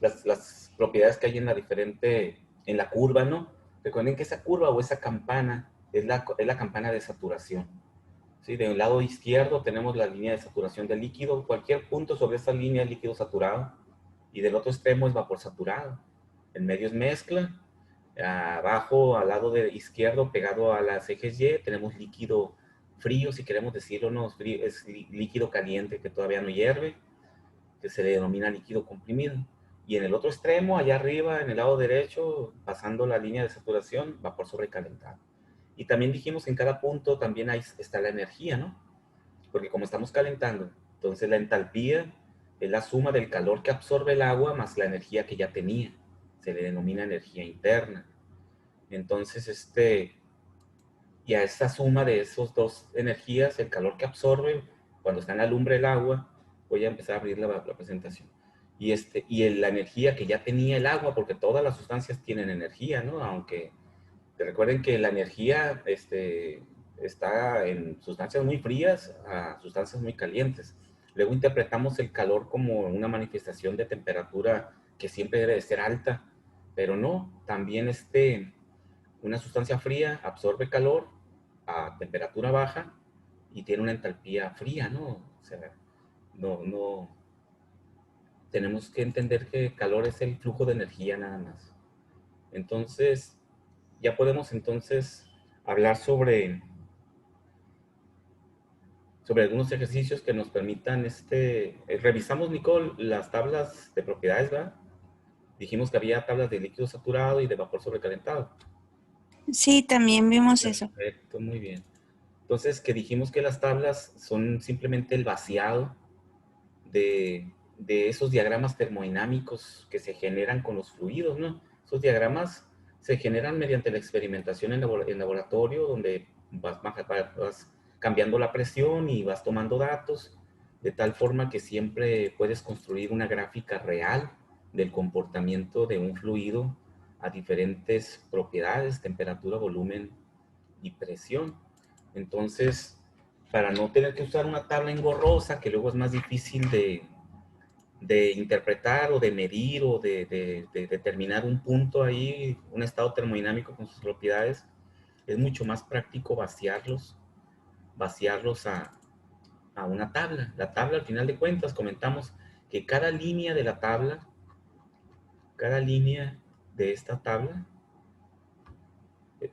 las propiedades que hay en en la curva, ¿no? Recuerden que esa curva o esa campana es la campana de saturación. ¿Sí? De un lado izquierdo tenemos la línea de saturación del líquido, cualquier punto sobre esa línea es líquido saturado, y del otro extremo es vapor saturado. En medio es mezcla, abajo al lado de izquierdo pegado a las ejes Y tenemos líquido frío, si queremos decirlo, no, es líquido caliente que todavía no hierve, que se le denomina líquido comprimido. Y en el otro extremo, allá arriba, en el lado derecho, pasando la línea de saturación, vapor sobrecalentado. Y también dijimos que en cada punto también está la energía, ¿no? Porque como estamos calentando, entonces la entalpía es la suma del calor que absorbe el agua más la energía que ya tenía. Se le denomina energía interna. Entonces, y a esa suma de esas dos energías, el calor que absorbe cuando está en la lumbre el agua, voy a empezar a abrir la presentación. Y la energía que ya tenía el agua, porque todas las sustancias tienen energía, ¿no? Aunque recuerden que la energía está en sustancias muy frías a sustancias muy calientes. Luego interpretamos el calor como una manifestación de temperatura que siempre debe de ser alta, pero no, también una sustancia fría absorbe calor a temperatura baja y tiene una entalpía fría, ¿no? O sea, no, tenemos que entender que calor es el flujo de energía nada más. Entonces, ya podemos entonces hablar sobre algunos ejercicios que nos permitan, revisamos, Nicole, las tablas de propiedades, ¿verdad? Dijimos que había tablas de líquido saturado y de vapor sobrecalentado. Sí, también vimos eso. Perfecto, muy bien. Entonces, que dijimos que las tablas son simplemente el vaciado de esos diagramas termodinámicos que se generan con los fluidos, ¿no? Esos diagramas se generan mediante la experimentación en laboratorio, donde vas cambiando la presión y vas tomando datos, de tal forma que siempre puedes construir una gráfica real del comportamiento de un fluido a diferentes propiedades, temperatura, volumen y presión. Entonces, para no tener que usar una tabla engorrosa, que luego es más difícil de interpretar o de medir o de determinar un punto ahí, un estado termodinámico con sus propiedades, es mucho más práctico vaciarlos a una tabla. La tabla, al final de cuentas, comentamos que cada línea de esta tabla eh,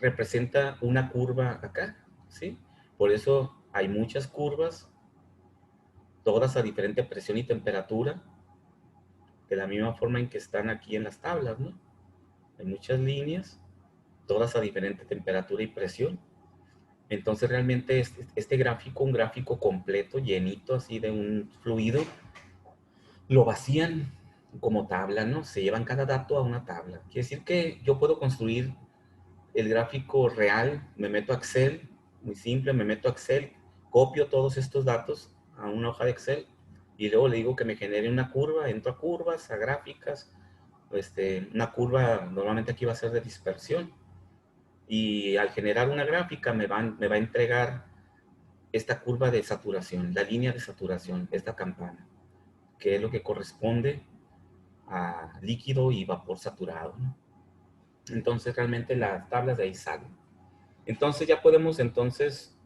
representa una curva acá, ¿sí? Por eso hay muchas curvas, todas a diferente presión y temperatura, de la misma forma en que están aquí en las tablas, ¿no? Hay muchas líneas, todas a diferente temperatura y presión. Entonces realmente este gráfico, un gráfico completo, llenito así de un fluido, lo vacían como tabla, ¿no? Se llevan cada dato a una tabla. Quiere decir que yo puedo construir el gráfico real, me meto a Excel, muy simple, me meto a Excel, copio todos estos datos a una hoja de Excel y luego le digo que me genere una curva, entro a curvas, a gráficas, una curva normalmente aquí va a ser de dispersión y al generar una gráfica me va a entregar esta curva de saturación, la línea de saturación, esta campana, que es lo que corresponde a líquido y vapor saturado, ¿no? Entonces realmente las tablas de ahí salen. Entonces ya podemos entonces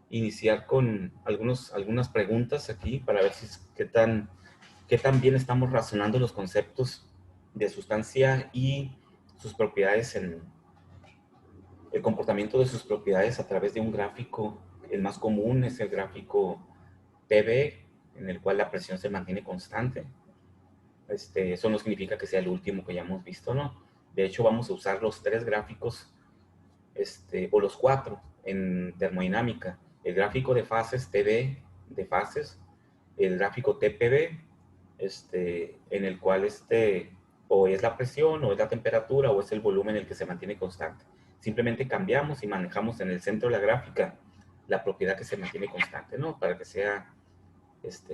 iniciar con algunas preguntas aquí para ver qué tan bien estamos razonando los conceptos de sustancia y sus propiedades en el comportamiento de sus propiedades a través de un gráfico. El más común es el gráfico PV, en el cual la presión se mantiene constante. Eso no significa que sea el último que ya hemos visto, ¿no? De hecho, vamos a usar los tres gráficos, o los cuatro en termodinámica. El gráfico de fases TD de fases, el gráfico TPV, en el cual o es la presión, o es la temperatura, o es el volumen el que se mantiene constante. Simplemente cambiamos y manejamos en el centro de la gráfica la propiedad que se mantiene constante, ¿no? Para que sea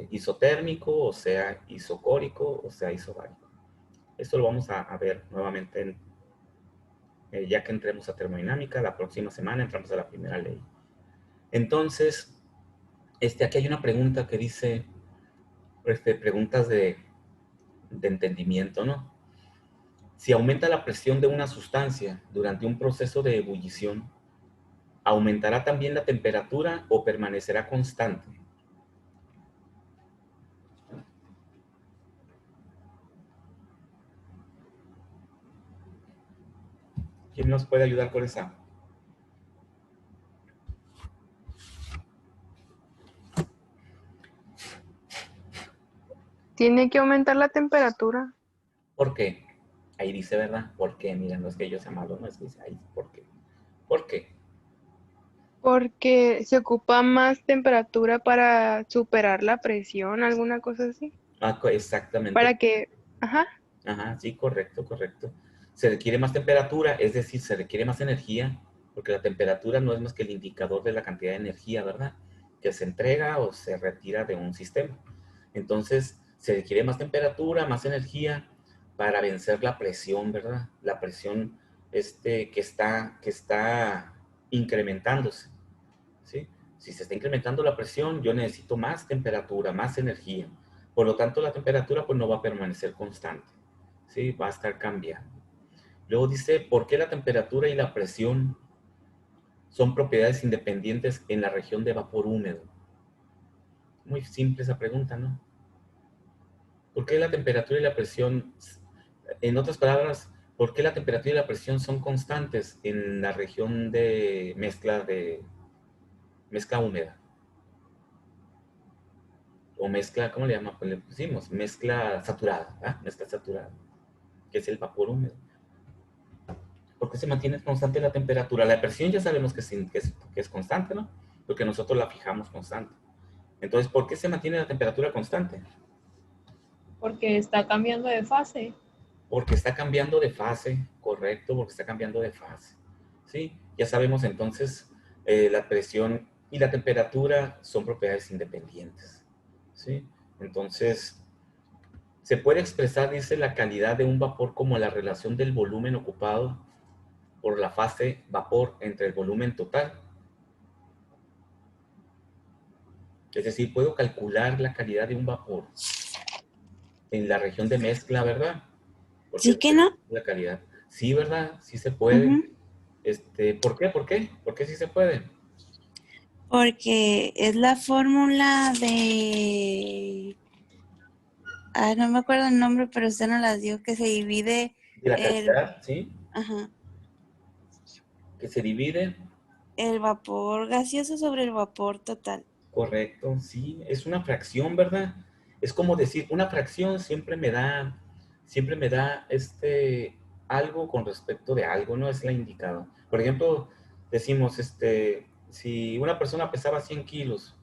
isotérmico, o sea isocórico, o sea isobárico. Esto lo vamos a ver nuevamente ya que entremos a termodinámica. La próxima semana entramos a la primera ley. Entonces, aquí hay una pregunta que dice, preguntas de entendimiento, ¿no? Si aumenta la presión de una sustancia durante un proceso de ebullición, ¿aumentará también la temperatura o permanecerá constante? ¿Quién nos puede ayudar con esa? Tiene que aumentar la temperatura. ¿Por qué? Ahí dice, ¿verdad? ¿Por qué? Miren, no es que yo sea malo, no es que dice ahí, ¿por qué? ¿Por qué? Porque se ocupa más temperatura para superar la presión, alguna cosa así. Ah, exactamente. Para que, ajá, Ajá, sí, correcto, correcto. Se requiere más temperatura, es decir, se requiere más energía, porque la temperatura no es más que el indicador de la cantidad de energía, ¿verdad? Que se entrega o se retira de un sistema. Entonces, se requiere más temperatura, más energía para vencer la presión, ¿verdad? La presión que está incrementándose, ¿sí? Si se está incrementando la presión, yo necesito más temperatura, más energía. Por lo tanto, la temperatura pues no va a permanecer constante, ¿sí? Va a estar cambiando. Luego dice, ¿por qué la temperatura y la presión son propiedades independientes en la región de vapor húmedo? Muy simple esa pregunta, ¿no? ¿Por qué la temperatura y la presión, en otras palabras, por qué la temperatura y la presión son constantes en la región de mezcla húmeda? O mezcla, ¿cómo le llama? Pues le pusimos mezcla saturada, ¿ah? Mezcla saturada, que es el vapor húmedo. ¿Por qué se mantiene constante la temperatura? La presión ya sabemos que es constante, ¿no? Porque nosotros la fijamos constante. Entonces, ¿por qué se mantiene la temperatura constante? Porque está cambiando de fase. Porque está cambiando de fase, correcto, porque está cambiando de fase. ¿Sí? Ya sabemos entonces, la presión y la temperatura son propiedades independientes. ¿Sí? Entonces, se puede expresar, dice, la calidad de un vapor como la relación del volumen ocupado por la fase vapor entre el volumen total. Es decir, puedo calcular la calidad de un vapor en la región de mezcla, ¿verdad? ¿Sí Porque que no? la calidad. Sí, ¿verdad? Sí se puede. Ujú. ¿Por qué? ¿Por qué? ¿Por qué sí se puede? Porque es la fórmula de... no me acuerdo el nombre, pero usted nos las dio, que se divide De la el, calidad, ¿sí? ajá, Que se divide, el vapor gaseoso sobre el vapor total. correcto, sí. Es una fracción, ¿verdad? Es como decir, una fracción siempre me da algo con respecto de algo, ¿no? Es la indicada. Por ejemplo, decimos, si una persona pesaba 100 kilos,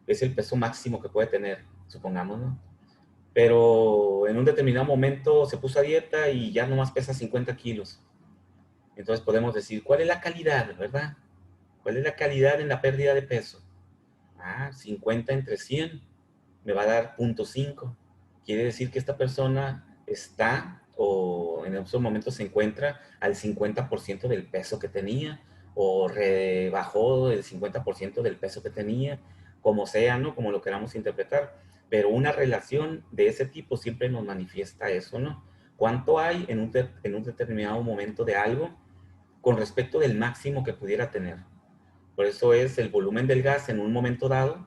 es el peso máximo que puede tener, supongamos, ¿no? Pero en un determinado momento se puso a dieta y ya nomás pesa 50 kilos. Entonces podemos decir, ¿cuál es la calidad, verdad? ¿Cuál es la calidad en la pérdida de peso? 50 entre 100 me va a dar 0.5. Quiere decir que esta persona está o en esos momentos se encuentra al 50% del peso que tenía o rebajó el 50% del peso que tenía, como sea, ¿no? Como lo queramos interpretar. Pero una relación de ese tipo siempre nos manifiesta eso, ¿no? ¿Cuánto hay en un determinado momento de algo con respecto del máximo que pudiera tener? Por eso es el volumen del gas en un momento dado,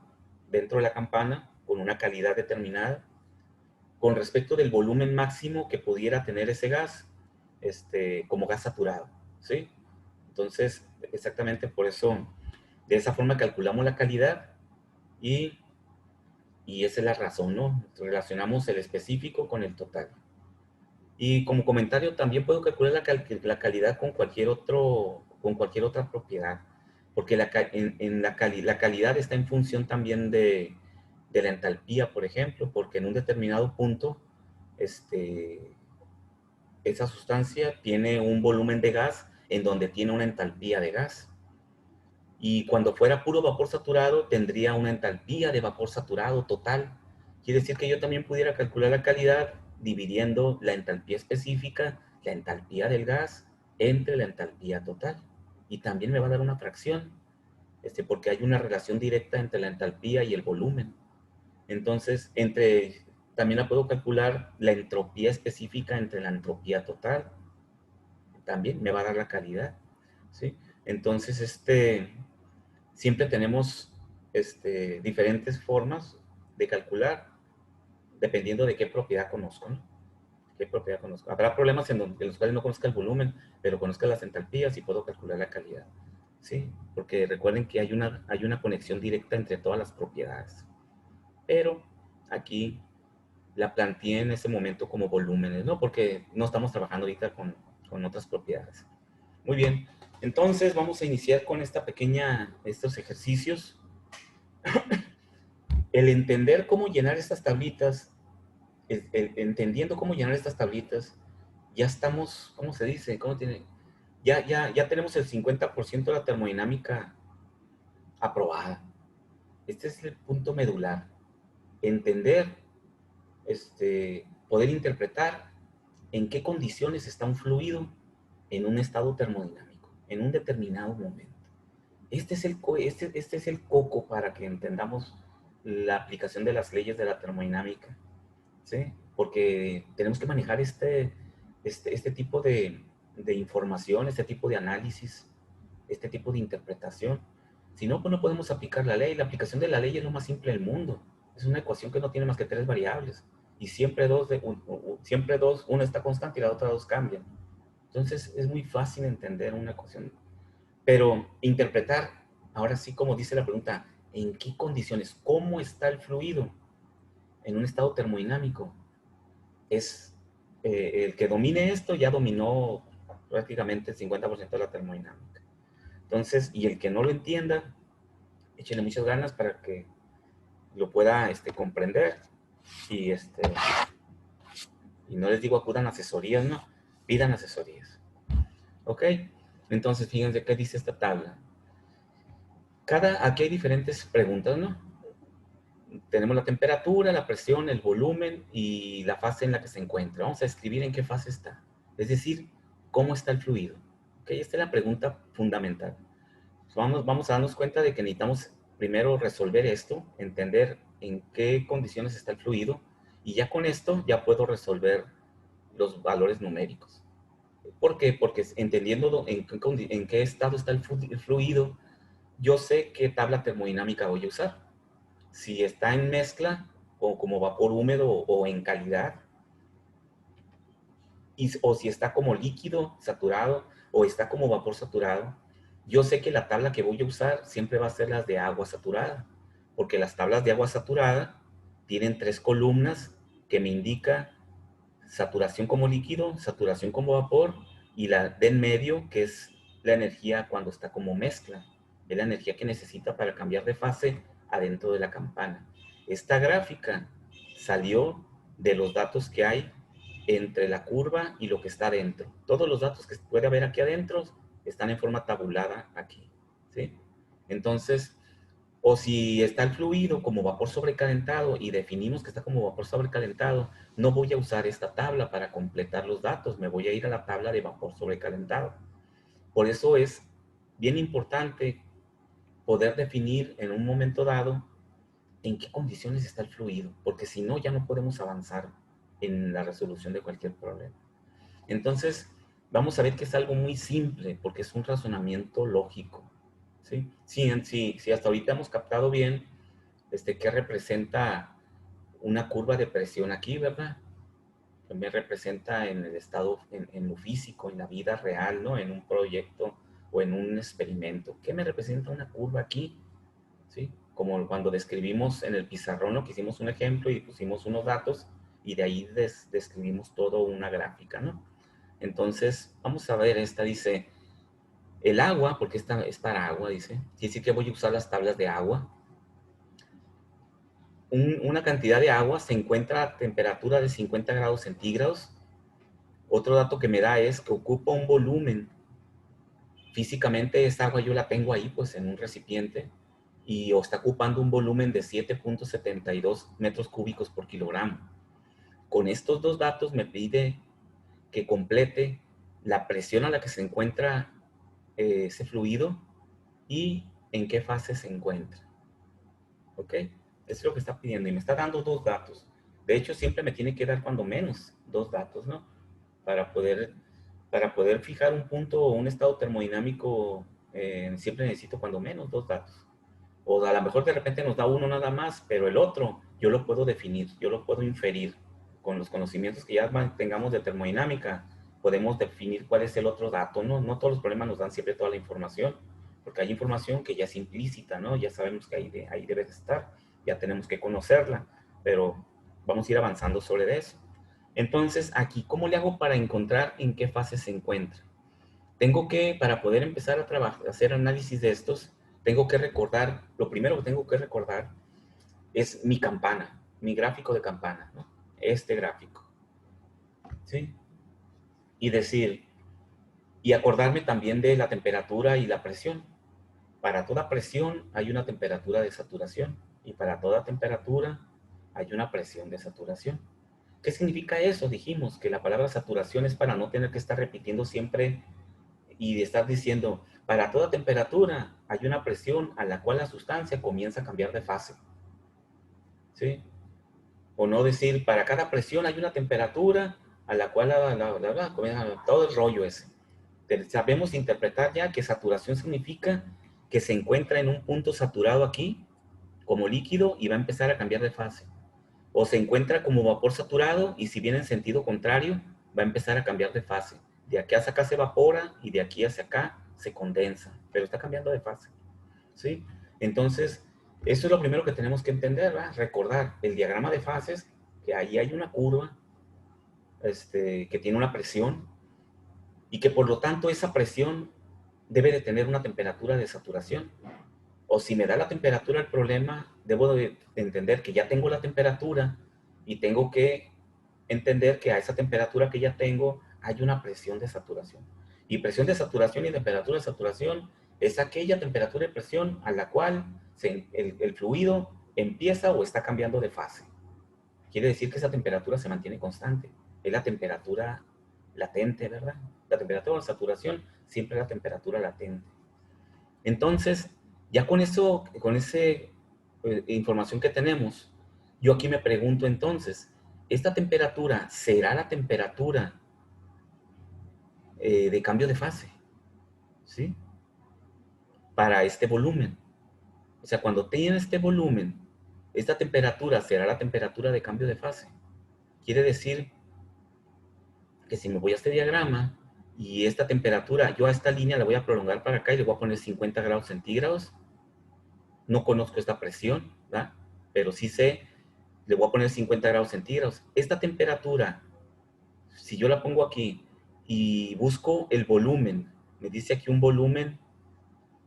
dentro de la campana, con una calidad determinada, con respecto del volumen máximo que pudiera tener ese gas, como gas saturado, ¿sí? Entonces, exactamente por eso, de esa forma calculamos la calidad y, y esa es la razón, ¿no? Relacionamos el específico con el total. Y como comentario, también puedo calcular la calidad con cualquier otra propiedad, porque la calidad está en función también de la entalpía, por ejemplo, porque en un determinado punto, esa sustancia tiene un volumen de gas en donde tiene una entalpía de gas. Y cuando fuera puro vapor saturado, tendría una entalpía de vapor saturado total. Quiere decir que yo también pudiera calcular la calidad dividiendo la entalpía específica, la entalpía del gas, entre la entalpía total. Y también me va a dar una fracción, porque hay una relación directa entre la entalpía y el volumen. Entonces, también la puedo calcular la entropía específica entre la entropía total. También me va a dar la calidad, ¿sí? Entonces, siempre tenemos diferentes formas de calcular dependiendo de qué propiedad conozco, ¿no? ¿Qué propiedad conozco? Habrá problemas en los cuales no conozca el volumen, pero conozca las entalpías y puedo calcular la calidad, ¿sí? Porque recuerden que hay una conexión directa entre todas las propiedades. Pero aquí la planteé en ese momento como volúmenes, ¿no? Porque no estamos trabajando ahorita con otras propiedades. Muy bien, entonces vamos a iniciar con estos ejercicios. El entender cómo llenar estas tablitas, entendiendo cómo llenar estas tablitas, ya estamos, ¿cómo se dice? Ya tenemos el 50% de la termodinámica aprobada. Este es el punto medular. Entender, poder interpretar en qué condiciones está un fluido en un estado termodinámico, en un determinado momento. Este es el coco para que entendamos la aplicación de las leyes de la termodinámica, ¿sí? Porque tenemos que manejar este tipo de información, este tipo de análisis, este tipo de interpretación. Si no, pues no podemos aplicar la ley. La aplicación de la ley es lo más simple del mundo. Es una ecuación que no tiene más que 3 variables. Y siempre una está constante y la otra 2 cambian. Entonces, es muy fácil entender una ecuación. Pero interpretar, ahora sí, como dice la pregunta, ¿en qué condiciones? ¿Cómo está el fluido en un estado termodinámico? El que domine esto ya dominó prácticamente el 50% de la termodinámica. Entonces, y el que no lo entienda, échenle muchas ganas para que lo pueda comprender y, y no les digo acudan a asesorías, no, pidan asesorías. ¿Ok? Entonces, fíjense qué dice esta tabla. Aquí hay diferentes preguntas, ¿no? Tenemos la temperatura, la presión, el volumen y la fase en la que se encuentra. Vamos a escribir en qué fase está. Es decir, cómo está el fluido. ¿Ok? Esta es la pregunta fundamental. Vamos a darnos cuenta de que necesitamos primero resolver esto, entender en qué condiciones está el fluido, y ya con esto ya puedo resolver los valores numéricos. ¿Por qué? Porque entendiendo en qué estado está el fluido, yo sé qué tabla termodinámica voy a usar. Si está en mezcla, o como vapor húmedo, o en calidad, o si está como líquido saturado, o está como vapor saturado, yo sé que la tabla que voy a usar siempre va a ser las de agua saturada, porque las tablas de agua saturada tienen 3 columnas que me indica saturación como líquido, saturación como vapor, y la de en medio, que es la energía cuando está como mezcla. Es la energía que necesita para cambiar de fase adentro de la campana. Esta gráfica salió de los datos que hay entre la curva y lo que está adentro. Todos los datos que puede haber aquí adentro están en forma tabulada aquí, ¿sí? Entonces, o si está el fluido como vapor sobrecalentado y definimos que está como vapor sobrecalentado, no voy a usar esta tabla para completar los datos, me voy a ir a la tabla de vapor sobrecalentado. Por eso es bien importante poder definir en un momento dado en qué condiciones está el fluido, porque si no, ya no podemos avanzar en la resolución de cualquier problema. Entonces, vamos a ver que es algo muy simple, porque es un razonamiento lógico, ¿sí? Si hasta ahorita hemos captado bien qué representa una curva de presión aquí, ¿verdad? Que me representa en el estado, en lo físico, en la vida real, ¿no? En un proyecto o en un experimento. ¿Qué me representa una curva aquí? ¿Sí? Como cuando describimos en el pizarrón, ¿no? Que hicimos un ejemplo y pusimos unos datos y de ahí describimos todo una gráfica, ¿no? Entonces, vamos a ver, esta dice, el agua, porque esta es para agua, dice, quiere decir que voy a usar las tablas de agua. Una cantidad de agua se encuentra a temperatura de 50 grados centígrados. Otro dato que me da es que ocupa un volumen. Físicamente esta agua yo la tengo ahí, pues en un recipiente, y está ocupando un volumen de 7.72 metros cúbicos por kilogramo. Con estos dos datos me pide que complete la presión a la que se encuentra ese fluido y en qué fase se encuentra. ¿Ok? es lo que está pidiendo y me está dando 2 datos. De hecho, siempre me tiene que dar cuando menos 2 datos, ¿no? Para poder fijar un punto o un estado termodinámico, siempre necesito cuando menos 2 datos. O a lo mejor de repente nos da uno nada más, pero el otro yo lo puedo definir, yo lo puedo inferir. Con los conocimientos que ya tengamos de termodinámica, podemos definir cuál es el otro dato, ¿no? No todos los problemas nos dan siempre toda la información, porque hay información que ya es implícita, ¿no? Ya sabemos que ahí debe de estar, ya tenemos que conocerla, pero vamos a ir avanzando sobre eso. Entonces, aquí, ¿cómo le hago para encontrar en qué fase se encuentra? Tengo que, para poder empezar a trabajar, hacer análisis de estos, tengo que recordar, lo primero que tengo que recordar es mi campana, mi gráfico de campana, ¿no? Este gráfico, ¿sí? Y decir, y acordarme también de la temperatura y la presión. Para toda presión hay una temperatura de saturación y para toda temperatura hay una presión de saturación. ¿Qué significa eso? Dijimos que la palabra saturación es para no tener que estar repitiendo siempre y de estar diciendo, para toda temperatura hay una presión a la cual la sustancia comienza a cambiar de fase. ¿Sí? O no decir, para cada presión hay una temperatura a la cual comienza todo el rollo ese. Sabemos interpretar ya que saturación significa que se encuentra en un punto saturado aquí, como líquido, y va a empezar a cambiar de fase. O se encuentra como vapor saturado, y si viene en sentido contrario, va a empezar a cambiar de fase. De aquí hacia acá se evapora, y de aquí hacia acá se condensa, pero está cambiando de fase. ¿Sí? Entonces, eso es lo primero que tenemos que entender, ¿verdad? Recordar el diagrama de fases, que ahí hay una curva que tiene una presión, y que por lo tanto esa presión debe de tener una temperatura de saturación. O si me da la temperatura el problema, debo de entender que ya tengo la temperatura y tengo que entender que a esa temperatura que ya tengo hay una presión de saturación. Y presión de saturación y temperatura de saturación es aquella temperatura y presión a la cual el fluido empieza o está cambiando de fase. Quiere decir que esa temperatura se mantiene constante. Es la temperatura latente, ¿verdad? La temperatura de saturación siempre es la temperatura latente. Entonces, ya con eso, con esa información que tenemos, yo aquí me pregunto entonces, ¿esta temperatura será la temperatura de cambio de fase? ¿Sí? Para este volumen. O sea, cuando tenga este volumen, esta temperatura será la temperatura de cambio de fase. Quiere decir que si me voy a este diagrama y esta temperatura, yo a esta línea la voy a prolongar para acá y le voy a poner 50 grados centígrados. No conozco esta presión, ¿verdad? Pero sí sé, le voy a poner 50 grados centígrados. Esta temperatura, si yo la pongo aquí y busco el volumen, me dice aquí un volumen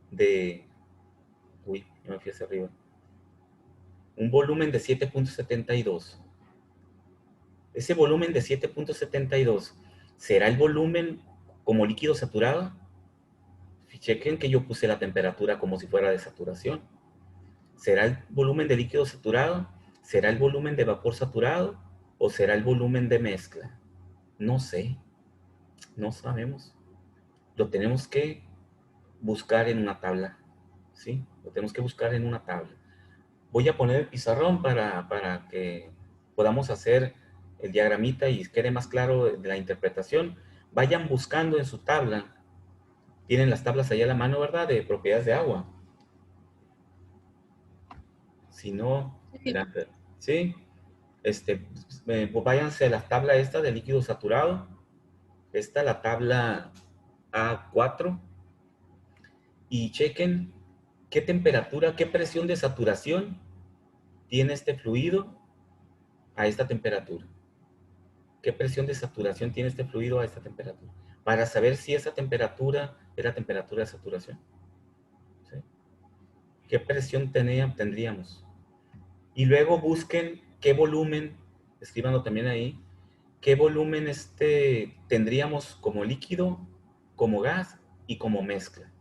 de, uy, ya me fui hacia arriba, un volumen de 7.72. Ese volumen de 7.72, ¿será el volumen como líquido saturado? Chequen que yo puse la temperatura como si fuera de saturación. ¿Será el volumen de líquido saturado? ¿Será el volumen de vapor saturado? ¿O será el volumen de mezcla? No sé, no sabemos. Lo tenemos que buscar en una tabla, ¿sí? Lo tenemos que buscar en una tabla. Voy a poner el pizarrón para que podamos hacer el diagramita y quede más claro de la interpretación. Vayan buscando en su tabla. Tienen las tablas ahí a la mano, ¿verdad? De propiedades de agua. Si no, ¿sí? Pues váyanse a la tabla esta de líquido saturado. Esta, la tabla A4. Y chequen qué temperatura, qué presión de saturación tiene este fluido a esta temperatura. ¿Qué presión de saturación tiene este fluido a esta temperatura? Para saber si esa temperatura es la temperatura de saturación. ¿Sí? ¿Qué presión tendríamos? Y luego busquen qué volumen, escríbanlo también ahí, qué volumen tendríamos como líquido, como gas y como mezcla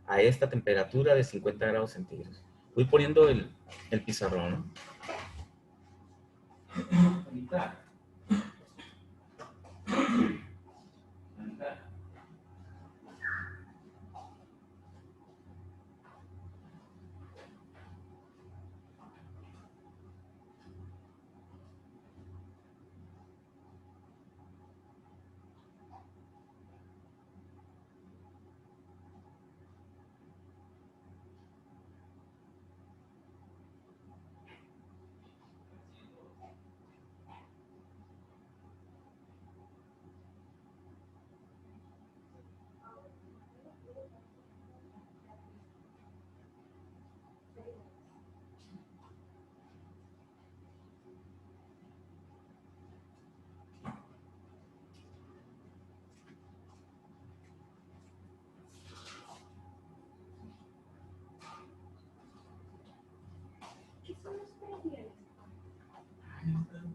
a esta temperatura de 50 grados centígrados. Voy poniendo el pizarrón, ¿no?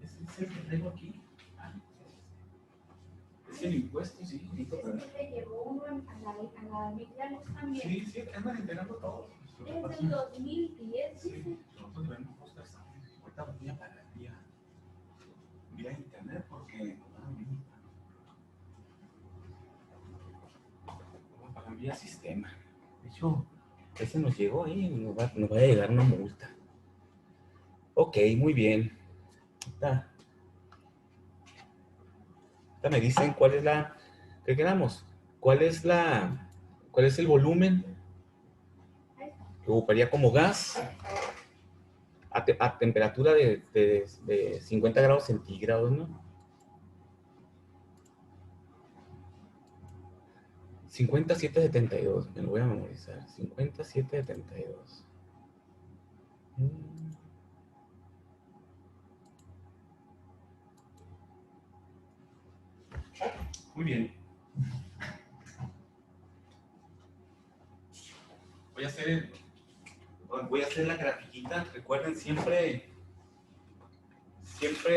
¿Es el que traigo aquí? Es el impuesto, sí. Te llevó uno a la Biblia también. Sí, sí, andan enterando todos. Es del 2010, Sí, dice. nosotros debemos postar esta. Ahorita voy a pagar vía internet porque nos van a venir. Voy a pagar vía sistema. De hecho, ese nos llegó ahí y nos va a llegar una multa. Ok, muy bien. Ahorita me dicen cuál es la... ¿Qué quedamos? ¿Cuál es el volumen que ocuparía como gas a temperatura de 50 grados centígrados, ¿no? 5772, me lo voy a memorizar. 5772. Muy bien. Voy a hacer la grafiquita. Recuerden, siempre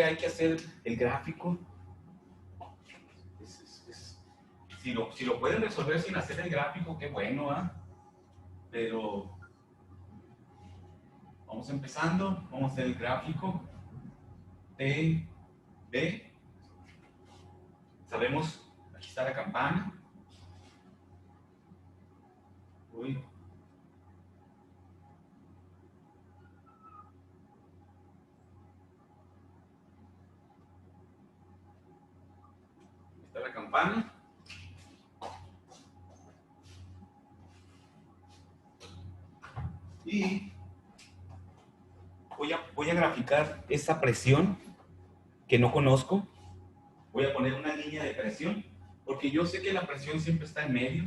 hay que hacer el gráfico. Si lo pueden resolver sin hacer el gráfico, qué bueno, ¿ah? Pero vamos empezando. Vamos a hacer el gráfico. T, B. Sabemos, aquí está la campana. Uy. Está la campana. Y voy a graficar esa presión que no conozco. Voy a poner una línea de presión, porque yo sé que la presión siempre está en medio.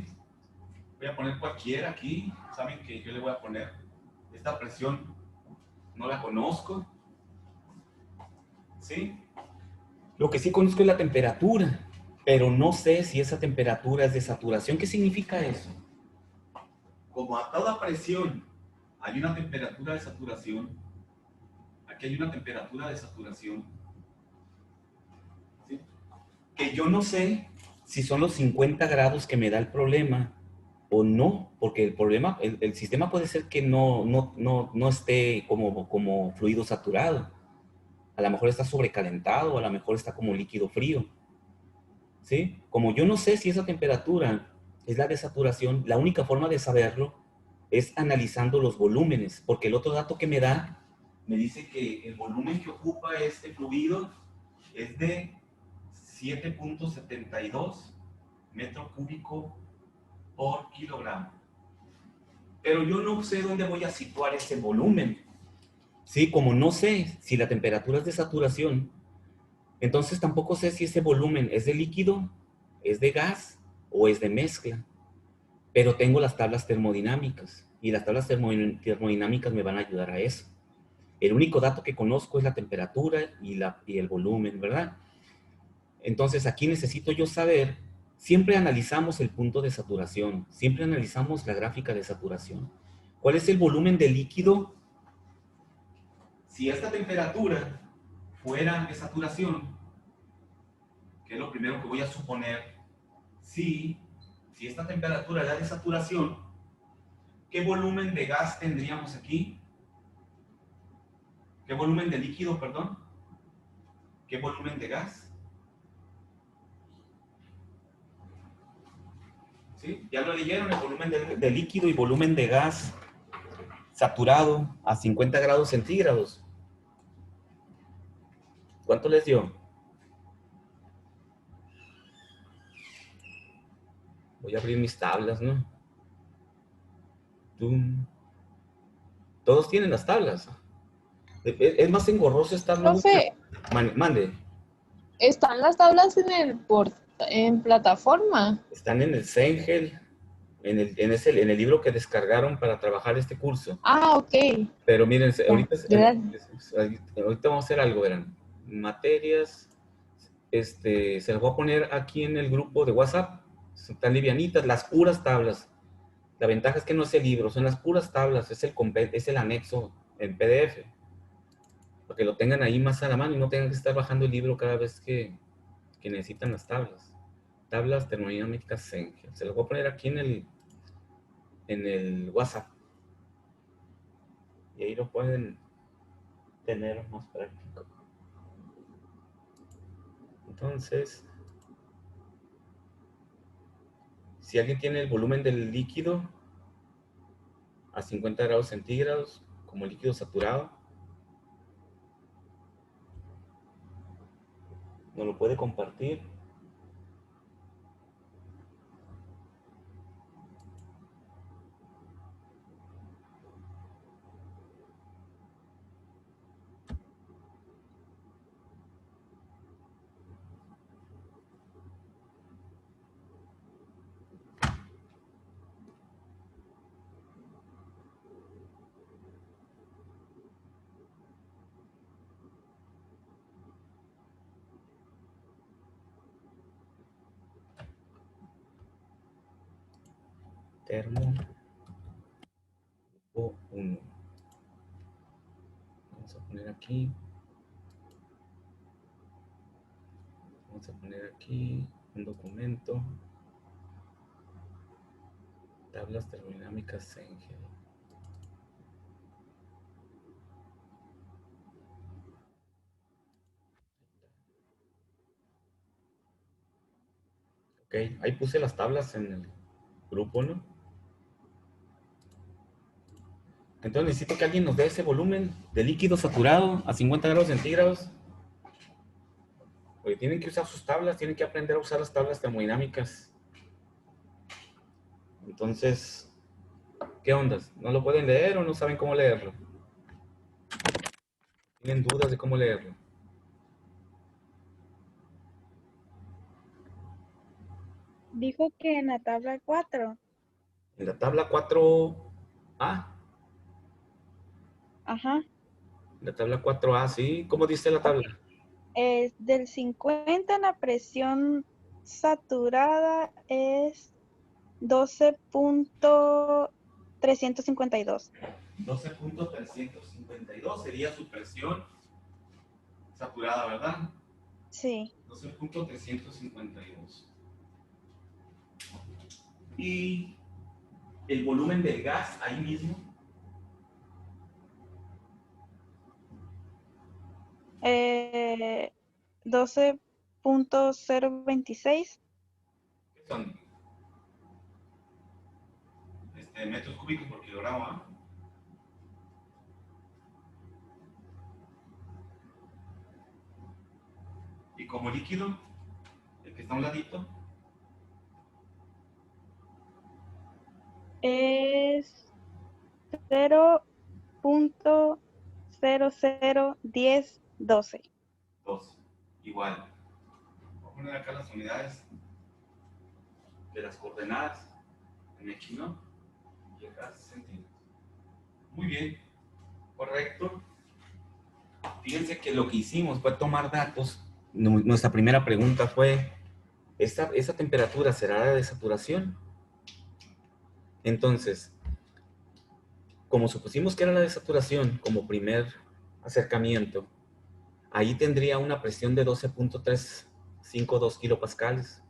Voy a poner cualquiera aquí. Saben que yo le voy a poner esta presión, no la conozco. ¿Sí? Lo que sí conozco es la temperatura, pero no sé si esa temperatura es de saturación. ¿Qué significa eso? Como a toda presión hay una temperatura de saturación, aquí hay una temperatura de saturación, ¿sí? Que yo no sé si son los 50 grados que me da el problema o no, porque el problema, el sistema puede ser que no esté como fluido saturado. A lo mejor está sobrecalentado, a lo mejor está como líquido frío, ¿sí? Como yo no sé si esa temperatura es la de saturación, la única forma de saberlo es analizando los volúmenes, porque el otro dato que me da, me dice que el volumen que ocupa este fluido es de 7.72 metro cúbico por kilogramo. Pero yo no sé dónde voy a situar ese volumen. Sí, como no sé si la temperatura es de saturación, entonces tampoco sé si ese volumen es de líquido, es de gas o es de mezcla. Pero tengo las tablas termodinámicas y las tablas termodinámicas me van a ayudar a eso. El único dato que conozco es la temperatura y el volumen, ¿verdad? Entonces aquí necesito yo saber, siempre analizamos el punto de saturación, siempre analizamos la gráfica de saturación. ¿Cuál es el volumen de líquido? Si esta temperatura fuera de saturación, que es lo primero que voy a suponer, si esta temperatura es la de saturación, ¿qué volumen de gas tendríamos aquí? ¿Qué volumen de líquido, perdón? ¿Qué volumen de gas? ¿Sí? Ya lo leyeron, el volumen de líquido y volumen de gas saturado a 50 grados centígrados. ¿Cuánto les dio? Voy a abrir mis tablas, ¿no? Todos tienen las tablas. Es más engorroso estar luego. Profe, Mande. ¿están las tablas en plataforma? Están en el Cengel, en el libro que descargaron para trabajar este curso. Ah, ok. Pero miren, ahorita vamos a hacer algo, verán. Materias, se las voy a poner aquí en el grupo de WhatsApp. Están livianitas, las puras tablas. La ventaja es que no es el libro, son las puras tablas, es el anexo en PDF. para que lo tengan ahí más a la mano y no tengan que estar bajando el libro cada vez que necesitan las tablas. Tablas termodinámicas Sengel. Se lo voy a poner aquí en el WhatsApp. Y ahí lo pueden tener más práctico. Entonces, si alguien tiene el volumen del líquido a 50 grados centígrados como líquido saturado, nos lo puede compartir. Termo grupo 1. Vamos a poner aquí. Vamos a poner aquí un documento. Tablas termodinámicas Sengel. Ok, ahí puse las tablas en el grupo, ¿no? Entonces necesito que alguien nos dé ese volumen de líquido saturado a 50 grados centígrados. Porque tienen que usar sus tablas, tienen que aprender a usar las tablas termodinámicas. Entonces, ¿qué ondas? ¿No lo pueden leer o no saben cómo leerlo? ¿Tienen dudas de cómo leerlo? Dijo que en la tabla 4. En la tabla 4A. Ajá. La tabla 4A, sí. ¿Cómo dice la tabla? Del 50 la presión saturada es 12.352. 12.352 sería su presión saturada, ¿verdad? Sí. 12.352. Y el volumen del gas ahí mismo. 12.026. ¿Qué son? Metros cúbicos por kilogramo, ¿ah? Y como líquido, el que está a un ladito, Es 0.001012. 12. Igual. Voy a poner acá las unidades de las coordenadas en el chino y acá centímetros. Muy bien, correcto. Fíjense que lo que hicimos fue tomar datos. Nuestra primera pregunta fue, ¿esa temperatura será la de saturación? Entonces, como supusimos que era la de saturación como primer acercamiento, ahí tendría una presión de 12.352 kilopascales,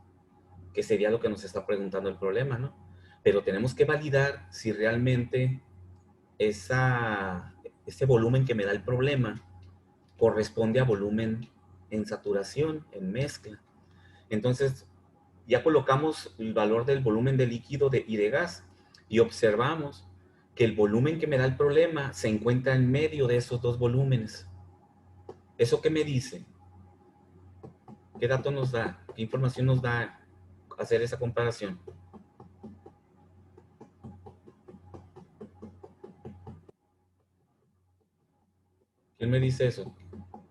que sería lo que nos está preguntando el problema, ¿no? Pero tenemos que validar si realmente ese volumen que me da el problema corresponde a volumen en saturación, en mezcla. Entonces, ya colocamos el valor del volumen de líquido y de gas y observamos que el volumen que me da el problema se encuentra en medio de esos dos volúmenes. ¿Eso qué me dice? ¿Qué dato nos da? ¿Qué información nos da hacer esa comparación? ¿Quién me dice eso?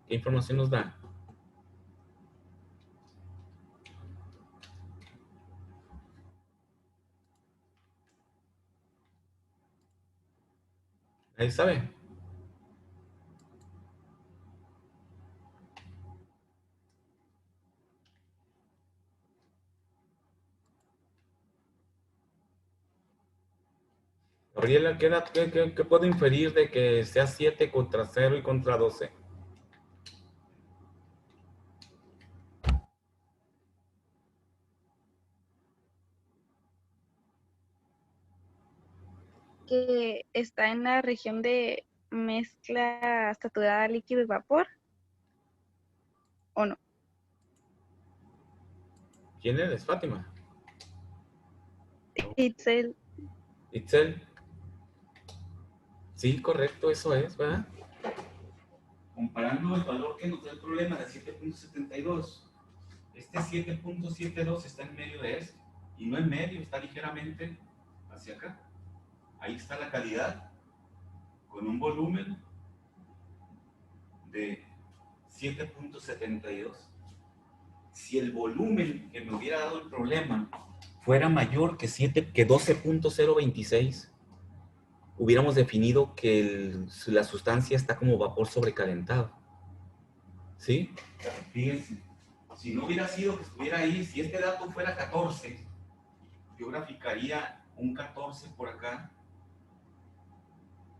¿Qué información nos da? ¿Nadie sabe? Gabriela, ¿qué puedo inferir de que sea 7 contra 0 y contra 12? que está en la región de mezcla saturada líquido y vapor, ¿o no? ¿Quién eres, Fátima? Itzel, Itzel. Sí, correcto, eso es, ¿verdad? Comparando el valor que nos da el problema de 7.72, este 7.72 está en medio de este, y no en medio, está ligeramente hacia acá. Ahí está la calidad, con un volumen de 7.72. Si el volumen que me hubiera dado el problema fuera mayor que 12.026, hubiéramos definido que la sustancia está como vapor sobrecalentado. ¿Sí? Fíjense, si no hubiera sido que estuviera ahí, si este dato fuera 14, yo graficaría un 14 por acá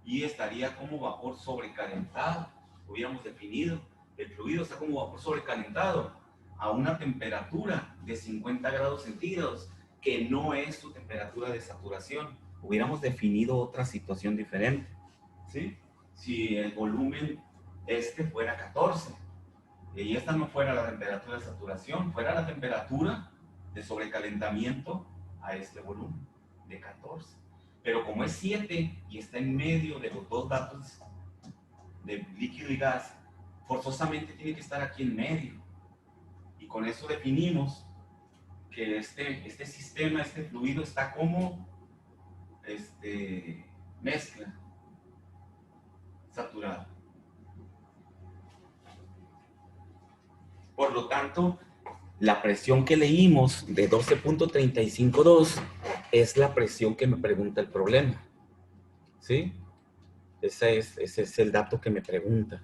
y estaría como vapor sobrecalentado. Hubiéramos definido, el fluido está como vapor sobrecalentado a una temperatura de 50 grados centígrados, que no es su temperatura de saturación. Hubiéramos definido otra situación diferente, ¿sí? Si el volumen fuera 14 y esta no fuera la temperatura de saturación, fuera la temperatura de sobrecalentamiento a este volumen de 14. Pero como es 7 y está en medio de los dos datos de líquido y gas, forzosamente tiene que estar aquí en medio. Y con eso definimos que este sistema, este fluido está como mezcla saturada. Por lo tanto, la presión que leímos de 12.352 es la presión que me pregunta el problema. ¿Sí? Ese es el dato que me pregunta.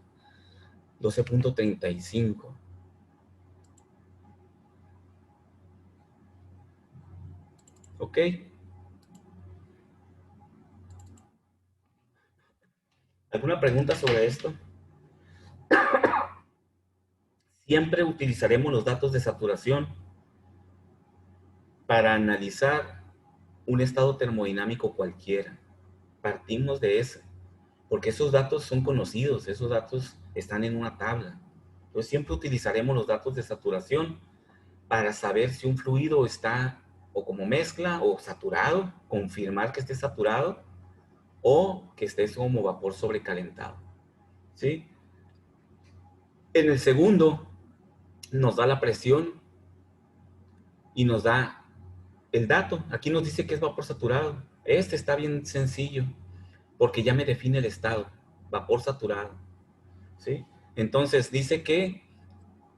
12.35. ¿Ok? ¿Alguna pregunta sobre esto? Siempre utilizaremos los datos de saturación para analizar un estado termodinámico cualquiera. Partimos de ese, porque esos datos son conocidos, esos datos están en una tabla. Entonces siempre utilizaremos los datos de saturación para saber si un fluido está o como mezcla o saturado, confirmar que esté saturado o que esté como vapor sobrecalentado. ¿Sí? En el segundo nos da la presión y nos da el dato. Aquí nos dice que es vapor saturado. Este está bien sencillo porque ya me define el estado, vapor saturado. ¿Sí? Entonces dice que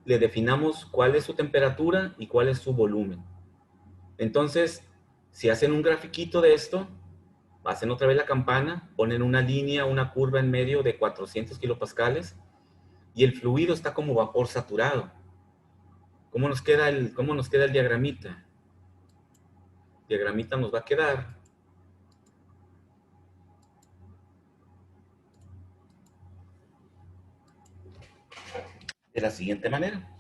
le definamos cuál es su temperatura y cuál es su volumen. Entonces, si hacen un grafiquito de esto, hacen otra vez la campana, ponen una línea, una curva en medio de 400 kilopascales y el fluido está como vapor saturado. ¿Cómo nos queda el diagramita? El diagramita nos va a quedar de la siguiente manera.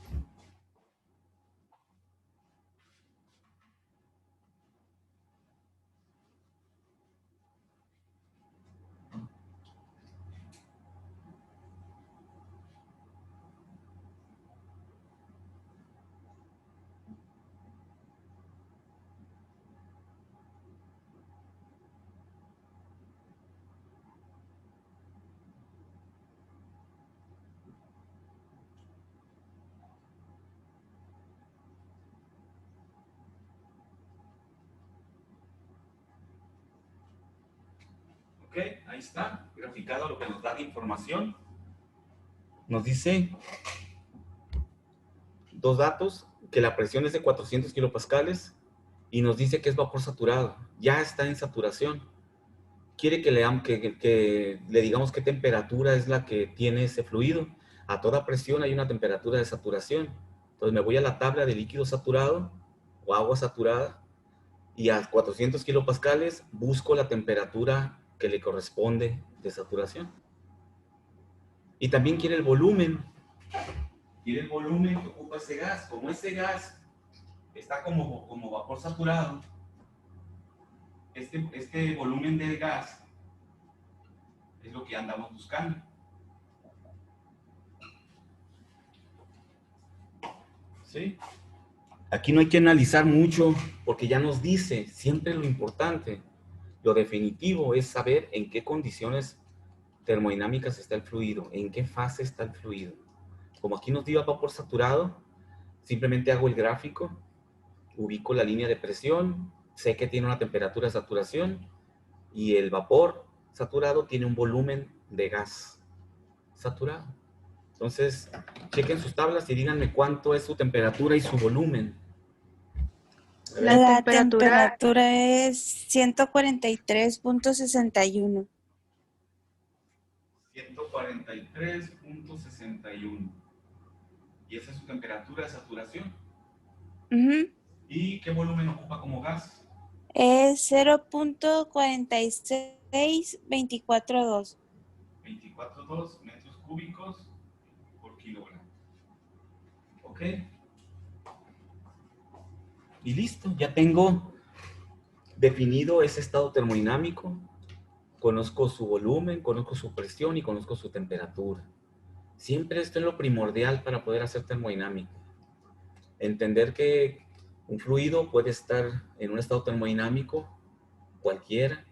Ok, ahí está, graficado lo que nos da de información. Nos dice dos datos, que la presión es de 400 kilopascales y nos dice que es vapor saturado. Ya está en saturación. Quiere que le digamos qué temperatura es la que tiene ese fluido. A toda presión hay una temperatura de saturación. Entonces me voy a la tabla de líquido saturado o agua saturada y a 400 kilopascales busco la temperatura que le corresponde de saturación. Y también quiere el volumen. Quiere el volumen que ocupa ese gas. Como ese gas está como vapor saturado, este volumen del gas es lo que andamos buscando. ¿Sí? Aquí no hay que analizar mucho porque ya nos dice siempre lo importante. Lo definitivo es saber en qué condiciones termodinámicas está el fluido, en qué fase está el fluido. Como aquí nos dio a vapor saturado, simplemente hago el gráfico, ubico la línea de presión, sé que tiene una temperatura de saturación y el vapor saturado tiene un volumen de gas saturado. Entonces, chequen sus tablas y díganme cuánto es su temperatura y su volumen. A ver, La temperatura- temperatura es 143.61. 143.61. Y esa es su temperatura de saturación. Ujú. ¿Y qué volumen ocupa como gas? Es 0.46242. 24,2 metros cúbicos por kilogramo. ¿Ok? Y listo, ya tengo definido ese estado termodinámico. Conozco su volumen, conozco su presión y conozco su temperatura. Siempre esto es lo primordial para poder hacer termodinámica. Entender que un fluido puede estar en un estado termodinámico cualquiera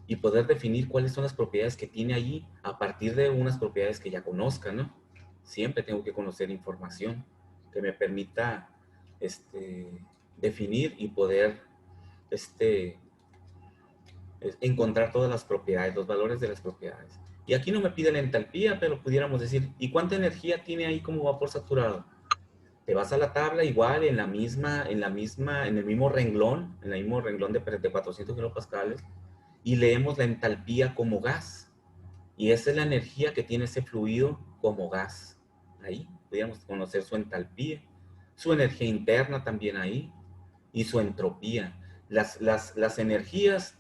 y poder definir cuáles son las propiedades que tiene allí a partir de unas propiedades que ya conozca, ¿no? Siempre tengo que conocer información que me permita definir y poder encontrar todas las propiedades, los valores de las propiedades. Y aquí no me pide la entalpía, pero pudiéramos decir, ¿y cuánta energía tiene ahí como vapor saturado? Te vas a la tabla igual en el mismo renglón, en el mismo renglón de 400 kilopascales, y leemos la entalpía como gas. Y esa es la energía que tiene ese fluido como gas. Ahí podríamos conocer su entalpía, su energía interna también ahí, y su entropía. Las energías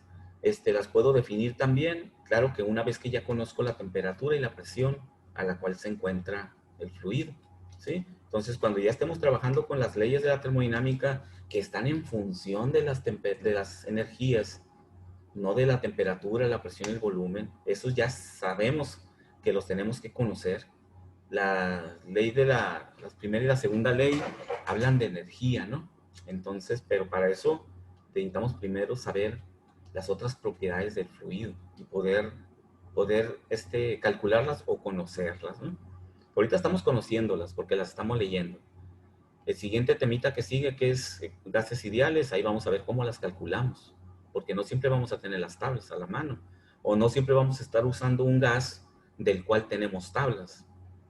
las puedo definir también, claro que una vez que ya conozco la temperatura y la presión a la cual se encuentra el fluido, ¿sí? Entonces, cuando ya estemos trabajando con las leyes de la termodinámica que están en función de las energías, no de la temperatura, la presión y el volumen, esos ya sabemos que los tenemos que conocer. La ley de la primera y la segunda ley hablan de energía, ¿no? Entonces, pero para eso necesitamos primero saber las otras propiedades del fluido y poder calcularlas o conocerlas, ¿no? Ahorita estamos conociéndolas porque las estamos leyendo. El siguiente temita que sigue, que es gases ideales, ahí vamos a ver cómo las calculamos, porque no siempre vamos a tener las tablas a la mano, o no siempre vamos a estar usando un gas del cual tenemos tablas.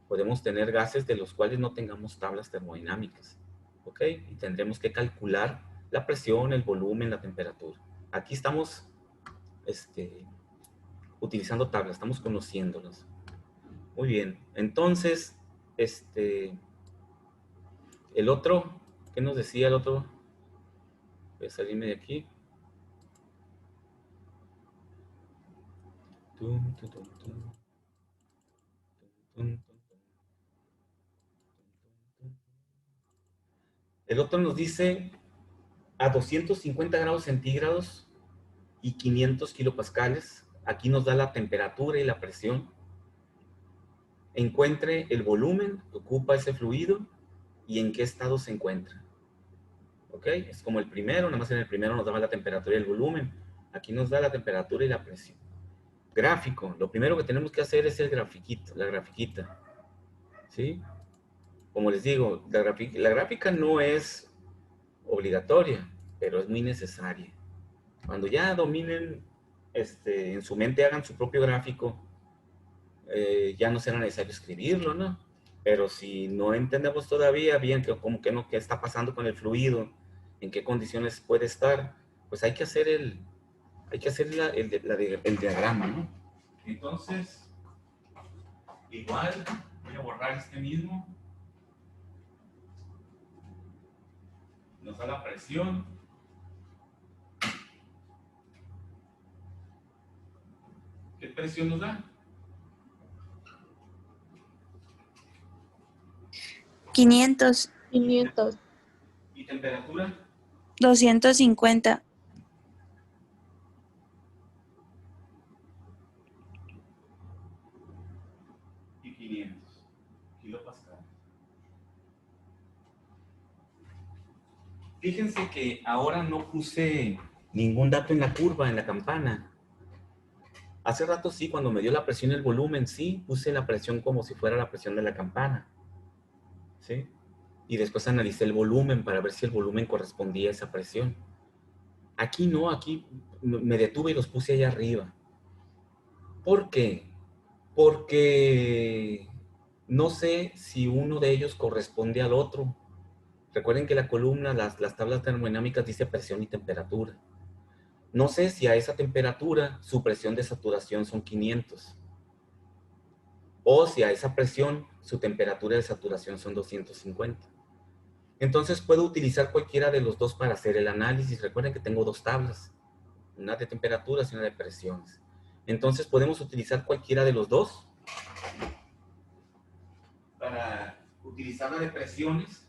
Podemos tener gases de los cuales no tengamos tablas termodinámicas, ¿ok? Y tendremos que calcular la presión, el volumen, la temperatura. Aquí estamos utilizando tablas, estamos conociéndolas. Muy bien, entonces, el otro, ¿qué nos decía el otro? Voy a salirme de aquí. El otro nos dice a 250 grados centígrados y 500 kilopascales. Aquí nos da la temperatura y la presión. Encuentre el volumen que ocupa ese fluido y en qué estado se encuentra. ¿Ok? Es como el primero, nada más en el primero nos daba la temperatura y el volumen. Aquí nos da la temperatura y la presión. Gráfico. Lo primero que tenemos que hacer es el grafiquito, la grafiquita. ¿Sí? Como les digo, la gráfica no es obligatoria, pero es muy necesaria. Cuando ya dominen, en su mente hagan su propio gráfico, ya no será necesario escribirlo, ¿no? Pero si no entendemos todavía bien qué está pasando con el fluido, en qué condiciones puede estar, pues hay que hacer el diagrama, ¿no? Entonces, igual voy a borrar este mismo. Nos da la presión. ¿Qué presión nos da? 500, 500. ¿Y temperatura? 250. Fíjense que ahora no puse ningún dato en la curva, en la campana. Hace rato sí, cuando me dio la presión y el volumen, sí, puse la presión como si fuera la presión de la campana. ¿Sí? Y después analicé el volumen para ver si el volumen correspondía a esa presión. Aquí no, aquí me detuve y los puse allá arriba. ¿Por qué? Porque no sé si uno de ellos corresponde al otro. Recuerden que la columna, las tablas termodinámicas dice presión y temperatura. No sé si a esa temperatura su presión de saturación son 500. O si a esa presión su temperatura de saturación son 250. Entonces puedo utilizar cualquiera de los dos para hacer el análisis. Recuerden que tengo dos tablas, una de temperaturas y una de presiones. Entonces podemos utilizar cualquiera de los dos para utilizar la de presiones.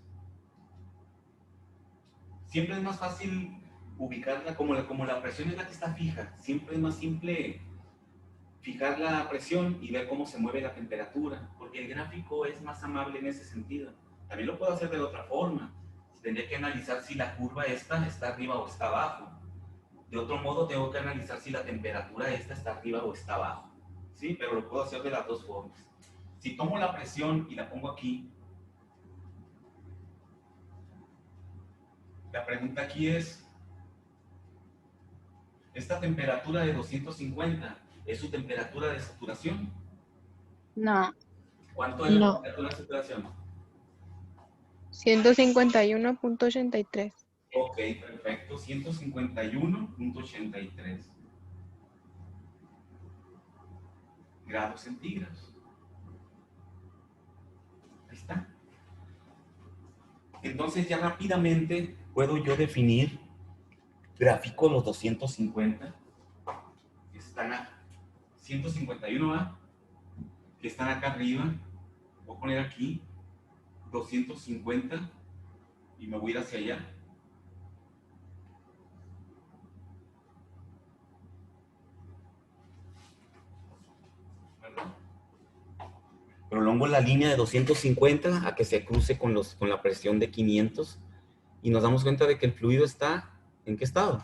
Siempre es más fácil ubicarla como la presión es la que está fija. Siempre es más simple fijar la presión y ver cómo se mueve la temperatura, porque el gráfico es más amable en ese sentido. También lo puedo hacer de otra forma. Tendría que analizar si la curva esta está arriba o está abajo. De otro modo, tengo que analizar si la temperatura esta está arriba o está abajo. ¿Sí? Pero lo puedo hacer de las dos formas. Si tomo la presión y la pongo aquí, la pregunta aquí es, ¿esta temperatura de 250 es su temperatura de saturación? No. ¿Cuánto es la No. temperatura de saturación? 151.83. Ok, perfecto. 151.83 grados centígrados. Ahí está. Entonces ya rápidamente puedo yo definir, grafico los 250, que están a 151A, que están acá arriba. Voy a poner aquí 250 y me voy a ir hacia allá. ¿Verdad? Prolongo la línea de 250 a que se cruce con la presión de 500 y nos damos cuenta de que el fluido está, ¿en qué estado?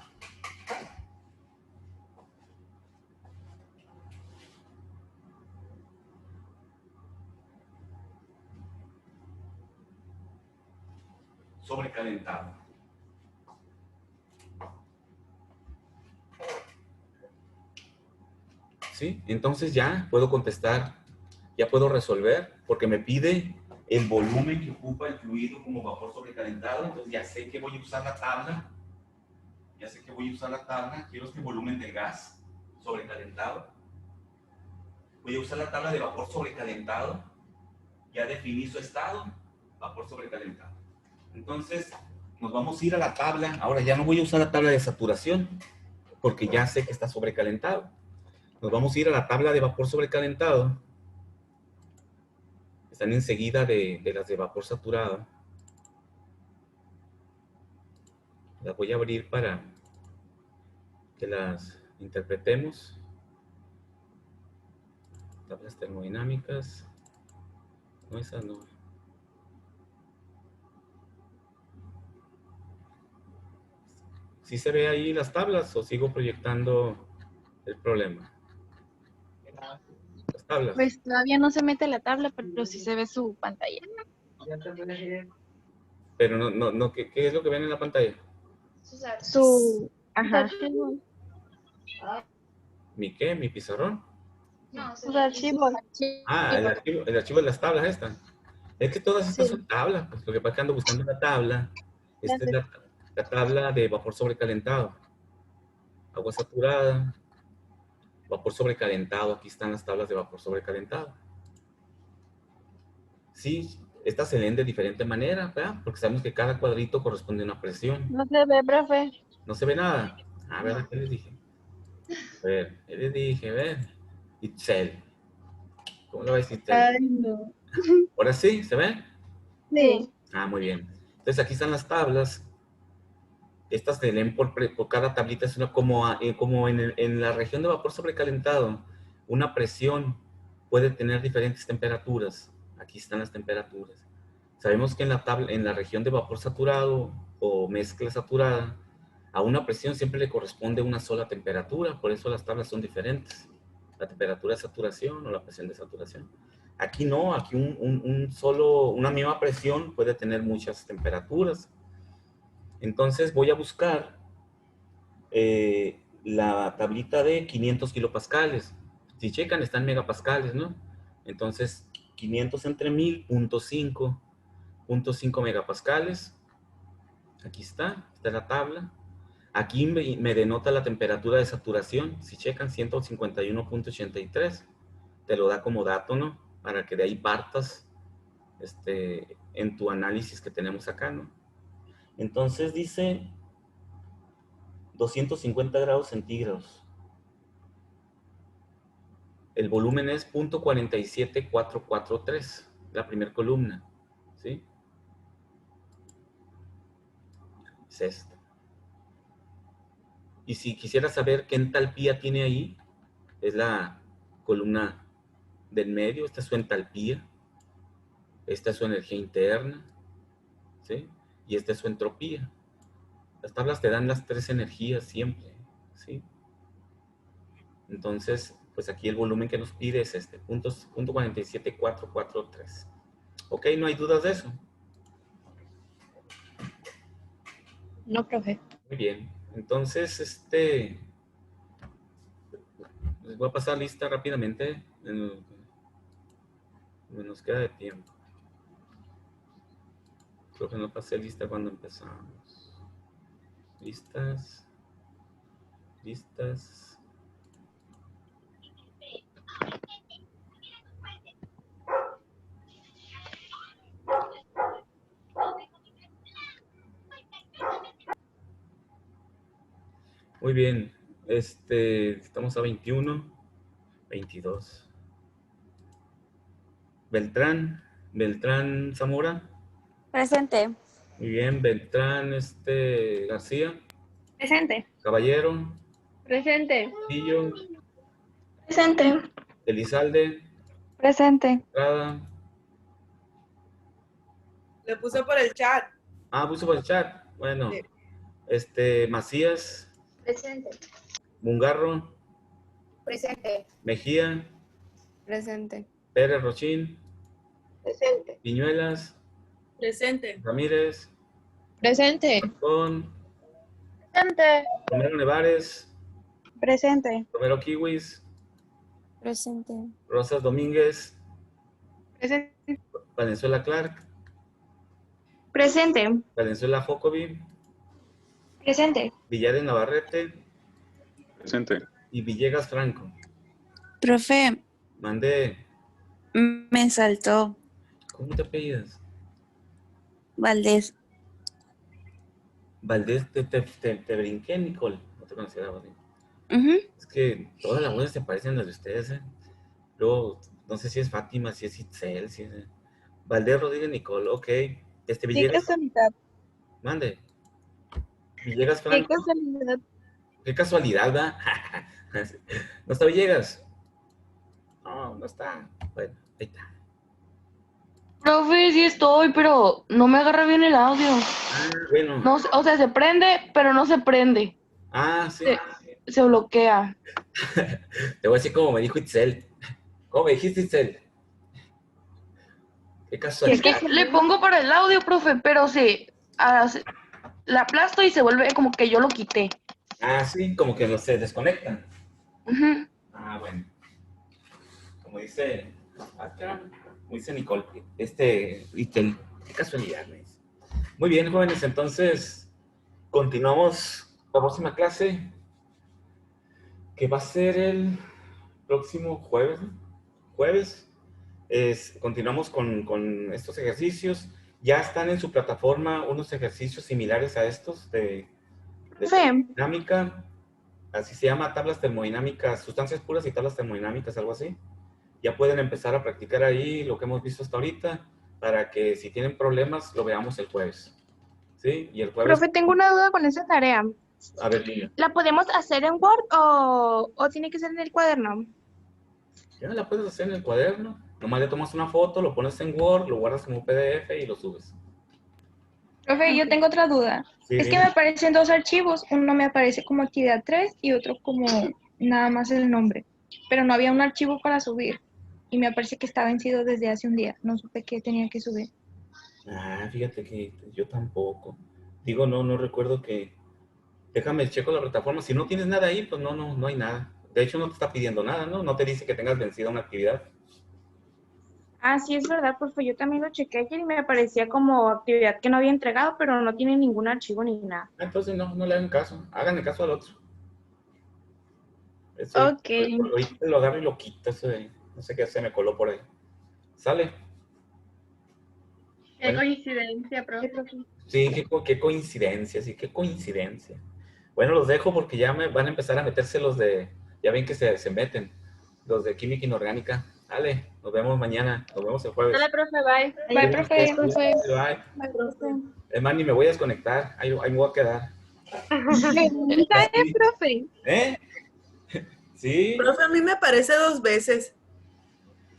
Sobrecalentado. ¿Sí? Entonces ya puedo contestar, ya puedo resolver, porque me pide el volumen que ocupa el fluido como vapor sobrecalentado. Entonces ya sé que voy a usar la tabla. Ya sé que voy a usar la tabla. Quiero este volumen del gas sobrecalentado. Voy a usar la tabla de vapor sobrecalentado. Ya definí su estado, vapor sobrecalentado. Entonces, nos vamos a ir a la tabla. Ahora ya no voy a usar la tabla de saturación, porque ya sé que está sobrecalentado. Nos vamos a ir a la tabla de vapor sobrecalentado. Están enseguida de las de vapor saturado. Las voy a abrir para que las interpretemos. Tablas termodinámicas. No, esas no. ¿Sí se ve ahí las tablas o sigo proyectando el problema? Las tablas. Pues todavía no se mete la tabla, pero sí se ve su pantalla. Pero no, ¿qué es lo que ven en la pantalla? Su... Ajá. ¿Mi qué? ¿Mi pizarrón? No, Sus archivos. Ah, el archivo de las tablas esta. Es que todas estas son tablas. Pues lo que pasa es que ando buscando la tabla. Esta es la tabla de vapor sobrecalentado. Agua saturada. Vapor sobrecalentado. Aquí están las tablas de vapor sobrecalentado. Sí, estas se leen de diferente manera, ¿verdad? Porque sabemos que cada cuadrito corresponde a una presión. No se ve, profe. ¿No se ve nada? A ver, ¿qué les dije? A ver, ¿qué les dije? A ver. Itzel. ¿Cómo lo va a decir Itzel? Ay, no. ¿Ahora sí? ¿Se ve? Sí. Ah, muy bien. Entonces aquí están las tablas. Estas se leen por cada tablita. Es una, como en la región de vapor sobrecalentado, una presión puede tener diferentes temperaturas. Aquí están las temperaturas. Sabemos que en la región de vapor saturado o mezcla saturada, a una presión siempre le corresponde una sola temperatura, por eso las tablas son diferentes. La temperatura de saturación o la presión de saturación. Aquí no, aquí una misma presión puede tener muchas temperaturas. Entonces voy a buscar la tablita de 500 kilopascales. Si checan, está en megapascales, ¿no? Entonces, 500 entre 1000, 0.5 megapascales. Aquí está la tabla. Aquí me denota la temperatura de saturación. Si checan, 151.83. Te lo da como dato, ¿no? Para que de ahí partas en tu análisis que tenemos acá, ¿no? Entonces dice 250 grados centígrados. El volumen es 0.47443, la primera columna, ¿sí? Es esta. Y si quisiera saber qué entalpía tiene ahí, es la columna del medio. Esta es su entalpía, esta es su energía interna, ¿sí? Y esta es su entropía. Las tablas te dan las tres energías siempre, ¿sí? Entonces, pues aquí el volumen que nos pide es este, 0.47443. ¿Ok? ¿No hay dudas de eso? No, profe. Muy bien. Entonces, les voy a pasar lista rápidamente. Nos queda de tiempo. Creo que no pasé lista cuando empezamos. Listas. Listas. Muy bien. Estamos a 21. 22. Beltrán Zamora. Presente. Muy bien. Beltrán García. Presente. Caballero. Presente. Castillo. Presente. Elizalde. Presente. Estrada. Le puse por el chat. Puso por el chat. Bueno. Sí. Macías. Presente. Mungarro. Presente. Mejía. Presente. Pérez Rochín. Presente. Viñuelas. Presente. Ramírez. Presente. Con Presente. Romero Nevares. Presente. Romero Kiwis. Presente. Rosas Domínguez. Presente. Valenzuela Clark. Presente. Valenzuela Jocobi. Presente. Villares Navarrete. Presente. Y Villegas Franco. Profe, Mandé. me saltó ¿Cómo te apellidas? Valdés. Valdés, te brinqué, Nicole. No te conocía, Valdés. Ujú. Es que todas las voces se parecen a las de ustedes, ¿eh? Luego, no sé si es Fátima, si es Itzel, si es... Valdés Rodríguez Nicole, ok. Qué Villegas, casualidad. mande. Villegas Qué Franco. casualidad. Qué casualidad, ¿verdad? ¿No está Villegas? No, no está. Bueno, ahí está. Profe, sí estoy, pero no me agarra bien el audio. Bueno. No, o sea, se prende, pero no se prende. Sí. Se bloquea. Te voy a decir como me dijo Itzel. ¿Cómo me dijiste, Itzel? Qué Es casualidad. que le pongo para el audio, profe, pero la aplasto y se vuelve como que yo lo quité. Sí, como que no se desconectan. Ujú. Bueno. Como dice acá, como dice Nicole, Itzel, qué casualidad, me dice. Muy bien, jóvenes, entonces continuamos la próxima clase, que va a ser el próximo jueves. Continuamos con estos ejercicios. Ya están en su plataforma unos ejercicios similares a estos de termodinámica. Así se llama, tablas termodinámicas, sustancias puras y tablas termodinámicas, algo así. Ya pueden empezar a practicar ahí lo que hemos visto hasta ahorita, para que si tienen problemas, lo veamos el jueves. ¿Sí? Y el jueves... Profe, tengo una duda con esa tarea. A ver, niña. ¿La podemos hacer en Word o tiene que ser en el cuaderno? Ya la puedes hacer en el cuaderno. Nomás le tomas una foto, lo pones en Word, lo guardas como PDF y lo subes. Profe, yo tengo otra duda. Sí, Es que dime. me aparecen dos archivos. Uno me aparece como actividad 3 y otro como nada más el nombre. Pero no había un archivo para subir. Y me parece que está vencido desde hace un día. No supe qué tenía que subir. Ah, fíjate que yo tampoco. Digo, no recuerdo que... Déjame, checo la plataforma. Si no tienes nada ahí, pues no hay nada. De hecho, no te está pidiendo nada, ¿no? No te dice que tengas vencida una actividad. Ah, sí, es verdad, profe. Yo también lo chequé ayer y me aparecía como actividad que no había entregado, pero no tiene ningún archivo ni nada. Entonces, no le hagan caso. Háganle caso al otro. Eso, Ok. ahorita lo agarro y lo quito. No sé qué se me coló por ahí. ¿Sale? Qué Bueno, coincidencia, profe. sí, qué coincidencia, sí, qué coincidencia. Bueno, los dejo porque ya me van a empezar a meterse los de... Ya ven que se meten. Los de química inorgánica. Dale, nos vemos mañana. Nos vemos el jueves. Dale, profe, bye. Bye, profe. Profe. Bye. Bye, profe. Es más, ni me voy a desconectar. Ahí me voy a quedar. Pregunta, Sí. profe. ¿Eh? Sí. Profe, a mí me aparece 2 veces.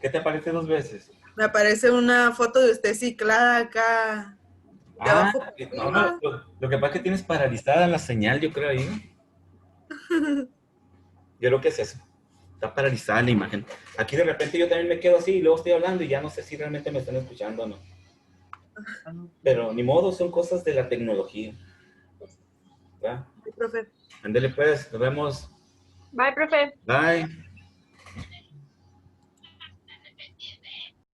¿Qué te aparece 2 veces? Me aparece una foto de usted ciclada acá. De Ah, abajo. no, lo que pasa es que tienes paralizada la señal, yo creo ahí. Yo creo que es eso. Está paralizada la imagen. Aquí de repente yo también me quedo así y luego estoy hablando y ya no sé si realmente me están escuchando o no. Pero ni modo, son cosas de la tecnología. ¿Verdad? Sí, profe. Ándele pues, nos vemos. Bye, profe. Bye.